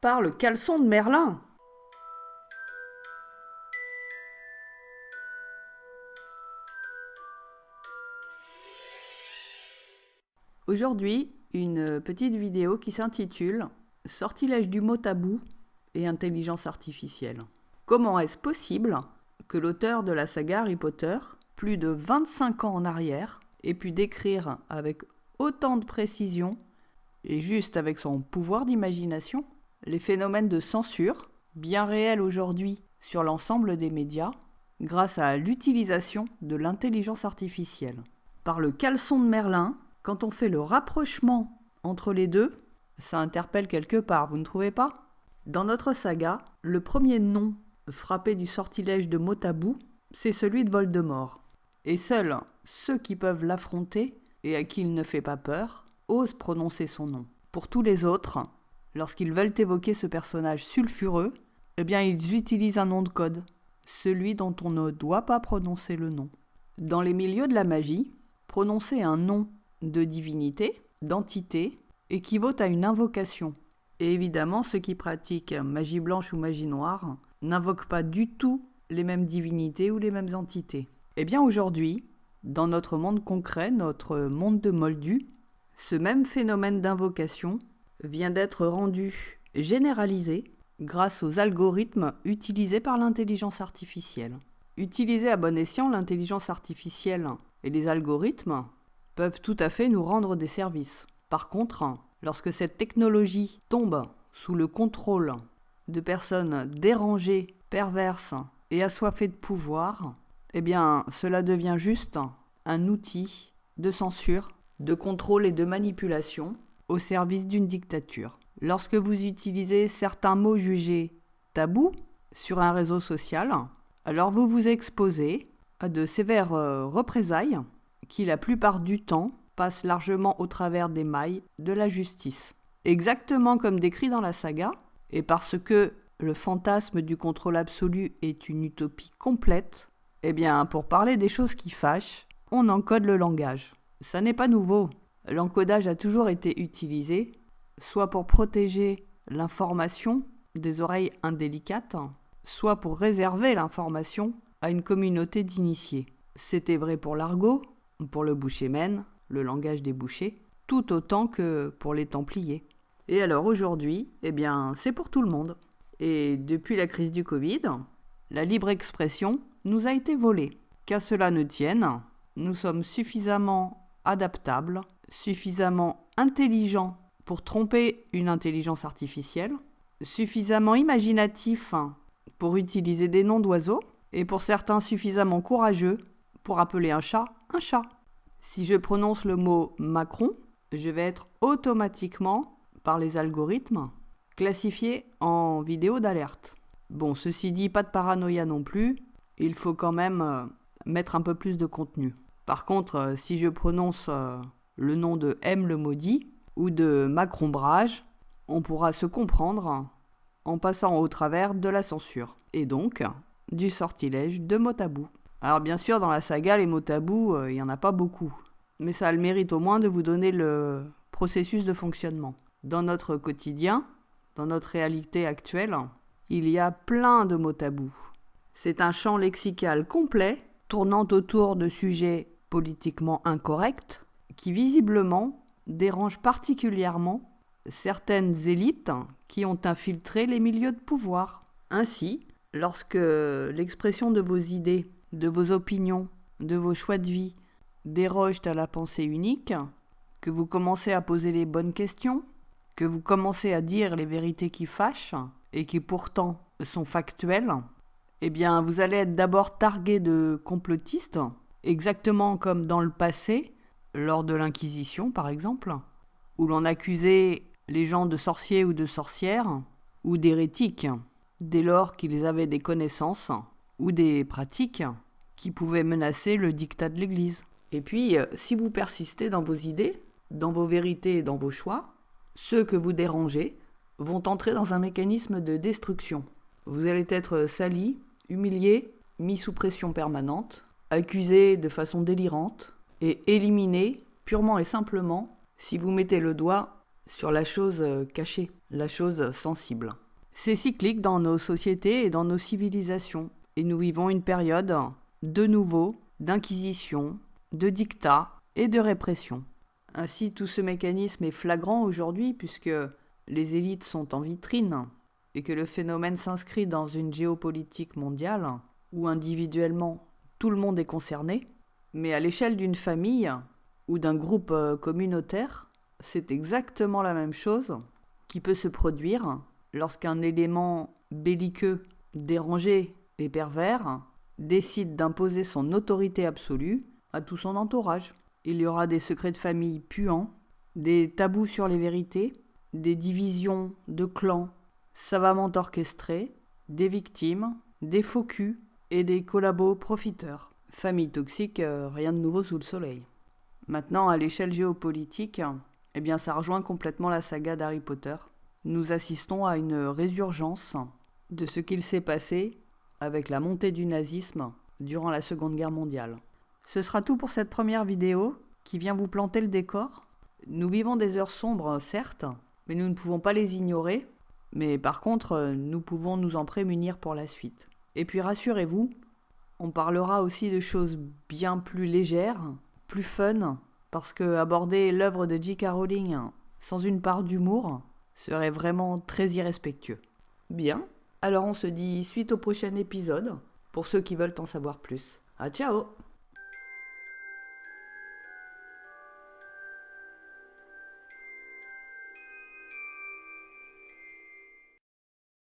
Par le caleçon de Merlin. Aujourd'hui, une petite vidéo qui s'intitule « Sortilège du mot tabou et intelligence artificielle ». Comment est-ce possible que l'auteur de la saga Harry Potter, plus de 25 ans en arrière, ait pu décrire avec autant de précision et juste avec son pouvoir d'imagination les phénomènes de censure, bien réels aujourd'hui sur l'ensemble des médias, grâce à l'utilisation de l'intelligence artificielle. Par le caleçon de Merlin, quand on fait le rapprochement entre les deux, ça interpelle quelque part, vous ne trouvez pas ? Dans notre saga, le premier nom frappé du sortilège de mot tabou, c'est celui de Voldemort. Et seuls ceux qui peuvent l'affronter et à qui il ne fait pas peur osent prononcer son nom. Pour tous les autres, lorsqu'ils veulent évoquer ce personnage sulfureux, eh bien ils utilisent un nom de code, celui dont on ne doit pas prononcer le nom. Dans les milieux de la magie, prononcer un nom de divinité, d'entité, équivaut à une invocation. Et évidemment, ceux qui pratiquent magie blanche ou magie noire n'invoquent pas du tout les mêmes divinités ou les mêmes entités. Eh bien aujourd'hui, dans notre monde concret, notre monde de Moldus, ce même phénomène d'invocation vient d'être rendu généralisé grâce aux algorithmes utilisés par l'intelligence artificielle. Utilisés à bon escient, l'intelligence artificielle et les algorithmes peuvent tout à fait nous rendre des services. Par contre, lorsque cette technologie tombe sous le contrôle de personnes dérangées, perverses et assoiffées de pouvoir, eh bien, cela devient juste un outil de censure, de contrôle et de manipulation au service d'une dictature. Lorsque vous utilisez certains mots jugés tabous sur un réseau social, alors vous vous exposez à de sévères représailles qui, la plupart du temps, passent largement au travers des mailles de la justice. Exactement comme décrit dans la saga, et parce que le fantasme du contrôle absolu est une utopie complète, eh bien, pour parler des choses qui fâchent, on encode le langage. Ça n'est pas nouveau. L'encodage a toujours été utilisé, soit pour protéger l'information des oreilles indélicates, soit pour réserver l'information à une communauté d'initiés. C'était vrai pour l'argot, pour le boucher-mène, le langage des bouchers, tout autant que pour les Templiers. Et alors aujourd'hui, eh bien, c'est pour tout le monde. Et depuis la crise du Covid, la libre expression nous a été volée. Qu'à cela ne tienne, nous sommes suffisamment adaptables, suffisamment intelligents pour tromper une intelligence artificielle, suffisamment imaginatifs pour utiliser des noms d'oiseaux, et pour certains suffisamment courageux pour appeler un chat. Si je prononce le mot Macron, je vais être automatiquement, par les algorithmes, classifié en vidéo d'alerte. Bon, ceci dit, pas de paranoïa non plus, il faut quand même mettre un peu plus de contenu. Par contre, si je prononce le nom de M le maudit ou de Macron Brage, on pourra se comprendre en passant au travers de la censure. Et donc, du sortilège de mots tabous. Alors bien sûr, dans la saga, les mots tabous, il n'y en a pas beaucoup. Mais ça a le mérite au moins de vous donner le processus de fonctionnement. Dans notre quotidien, dans notre réalité actuelle, il y a plein de mots tabous. C'est un champ lexical complet, tournant autour de sujets politiquement incorrects, qui visiblement dérangent particulièrement certaines élites qui ont infiltré les milieux de pouvoir. Ainsi, lorsque l'expression de vos idées, de vos opinions, de vos choix de vie dérogent à la pensée unique, que vous commencez à poser les bonnes questions, que vous commencez à dire les vérités qui fâchent et qui pourtant sont factuelles, eh bien vous allez être d'abord targué de complotistes, exactement comme dans le passé, lors de l'Inquisition par exemple, où l'on accusait les gens de sorciers ou de sorcières, ou d'hérétiques, dès lors qu'ils avaient des connaissances ou des pratiques qui pouvaient menacer le diktat de l'Église. Et puis, si vous persistez dans vos idées, dans vos vérités et dans vos choix, ceux que vous dérangez vont entrer dans un mécanisme de destruction. Vous allez être sali, humilié, mis sous pression permanente, accusé de façon délirante et éliminé purement et simplement si vous mettez le doigt sur la chose cachée. la chose sensible. C'est cyclique dans nos sociétés et dans nos civilisations. Et nous vivons une période de nouveau, d'inquisition, de dictat et de répression. Ainsi, tout ce mécanisme est flagrant aujourd'hui puisque les élites sont en vitrine et que le phénomène s'inscrit dans une géopolitique mondiale où individuellement tout le monde est concerné, mais à l'échelle d'une famille ou d'un groupe communautaire, c'est exactement la même chose qui peut se produire lorsqu'un élément belliqueux, dérangé et pervers décide d'imposer son autorité absolue à tout son entourage. Il y aura des secrets de famille puants, des tabous sur les vérités, des divisions de clans savamment orchestrées, des victimes, des faux culs et des collabos profiteurs. Famille toxique, rien de nouveau sous le soleil. Maintenant, à l'échelle géopolitique, ça rejoint complètement la saga d'Harry Potter. Nous assistons à une résurgence de ce qu'il s'est passé avec la montée du nazisme durant la Seconde Guerre mondiale. Ce sera tout pour cette première vidéo qui vient vous planter le décor. Nous vivons des heures sombres, certes, mais nous ne pouvons pas les ignorer. Mais par contre, nous pouvons nous en prémunir pour la suite. Et puis rassurez-vous, on parlera aussi de choses bien plus légères, plus fun, parce que aborder l'œuvre de J.K. Rowling sans une part d'humour serait vraiment très irrespectueux. Bien, alors on se dit suite au prochain épisode, pour ceux qui veulent en savoir plus. À ciao!